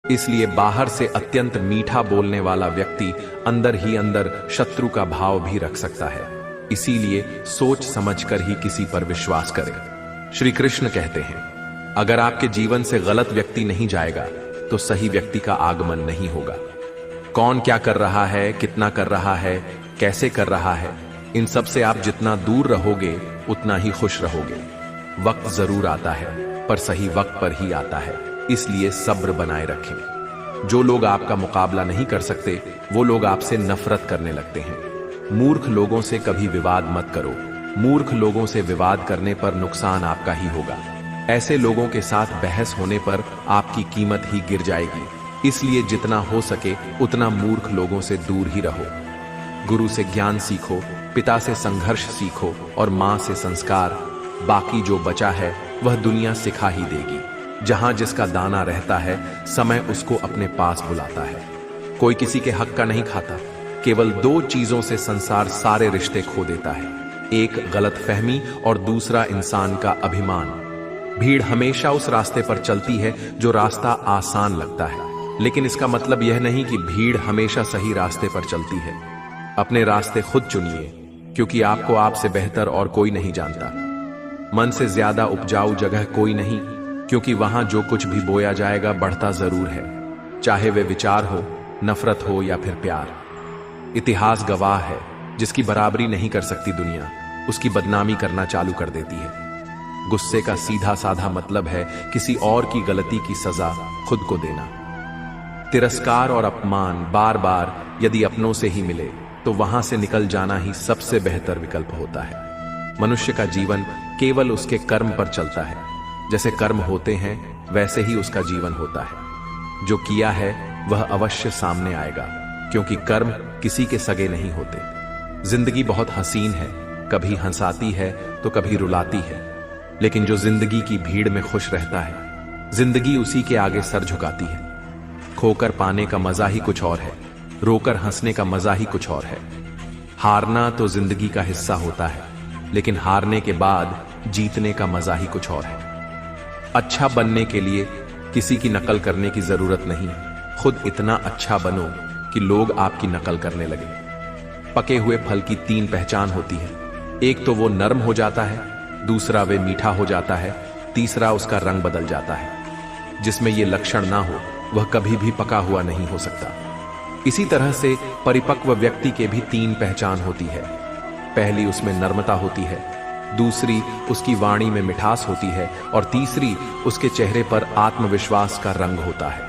इसलिए बाहर से अत्यंत मीठा बोलने वाला व्यक्ति अंदर ही अंदर शत्रु का भाव भी रख सकता है। इसीलिए सोच समझकर ही किसी पर विश्वास करें। श्री कृष्ण कहते हैं, अगर आपके जीवन से गलत व्यक्ति नहीं जाएगा तो सही व्यक्ति का आगमन नहीं होगा। कौन क्या कर रहा है, कितना कर रहा है, कैसे कर रहा है, इन सब से आप जितना दूर रहोगे उतना ही खुश रहोगे। वक्त जरूर आता है पर सही वक्त पर ही आता है, इसलिए सब्र बनाए रखें। जो लोग आपका मुकाबला नहीं कर सकते वो लोग आपसे नफरत करने लगते हैं। मूर्ख लोगों से कभी विवाद मत करो। मूर्ख लोगों से विवाद करने पर नुकसान आपका ही होगा। ऐसे लोगों के साथ बहस होने पर आपकी कीमत ही गिर जाएगी। इसलिए जितना हो सके उतना मूर्ख लोगों से दूर ही रहो। गुरु से ज्ञान सीखो, पिता से संघर्ष सीखो और मां से संस्कार। बाकी जो बचा है वह दुनिया सिखा ही देगी। जहां जिसका दाना रहता है समय उसको अपने पास बुलाता है। कोई किसी के हक का नहीं खाता। केवल दो चीजों से संसार सारे रिश्ते खो देता है, एक गलतफहमी और दूसरा इंसान का अभिमान। भीड़ हमेशा उस रास्ते पर चलती है जो रास्ता आसान लगता है, लेकिन इसका मतलब यह नहीं कि भीड़ हमेशा सही रास्ते पर चलती है। अपने रास्ते खुद चुनिए, क्योंकि आपको आपसे बेहतर और कोई नहीं जानता। मन से ज्यादा उपजाऊ जगह कोई नहीं, क्योंकि वहां जो कुछ भी बोया जाएगा बढ़ता जरूर है, चाहे वे विचार हो, नफरत हो या फिर प्यार। इतिहास गवाह है, जिसकी बराबरी नहीं कर सकती दुनिया, उसकी बदनामी करना चालू कर देती है। गुस्से का सीधा साधा मतलब है किसी और की गलती की सजा खुद को देना। तिरस्कार और अपमान बार बार यदि अपनों से ही मिले तो वहां से निकल जाना ही सबसे बेहतर विकल्प होता है। मनुष्य का जीवन केवल उसके कर्म पर चलता है। जैसे कर्म होते हैं वैसे ही उसका जीवन होता है। जो किया है वह अवश्य सामने आएगा, क्योंकि कर्म किसी के सगे नहीं होते। जिंदगी बहुत हसीन है, कभी हंसाती है तो कभी रुलाती है, लेकिन जो जिंदगी की भीड़ में खुश रहता है, जिंदगी उसी के आगे सर झुकाती है। खोकर पाने का मजा ही कुछ और है, रोकर हंसने का मजा ही कुछ और है। हारना तो जिंदगी का हिस्सा होता है, लेकिन हारने के बाद जीतने का मजा ही कुछ और है। अच्छा बनने के लिए किसी की नकल करने की जरूरत नहीं, खुद इतना अच्छा बनो कि लोग आपकी नकल करने लगे। पके हुए फल की तीन पहचान होती है, एक तो वो नरम हो जाता है, दूसरा वे मीठा हो जाता है, तीसरा उसका रंग बदल जाता है। जिसमें ये लक्षण ना हो वह कभी भी पका हुआ नहीं हो सकता। इसी तरह से परिपक्व व्यक्ति के भी तीन पहचान होती है। पहली उसमें नर्मता होती है, दूसरी उसकी वाणी में मिठास होती है और तीसरी उसके चेहरे पर आत्मविश्वास का रंग होता है।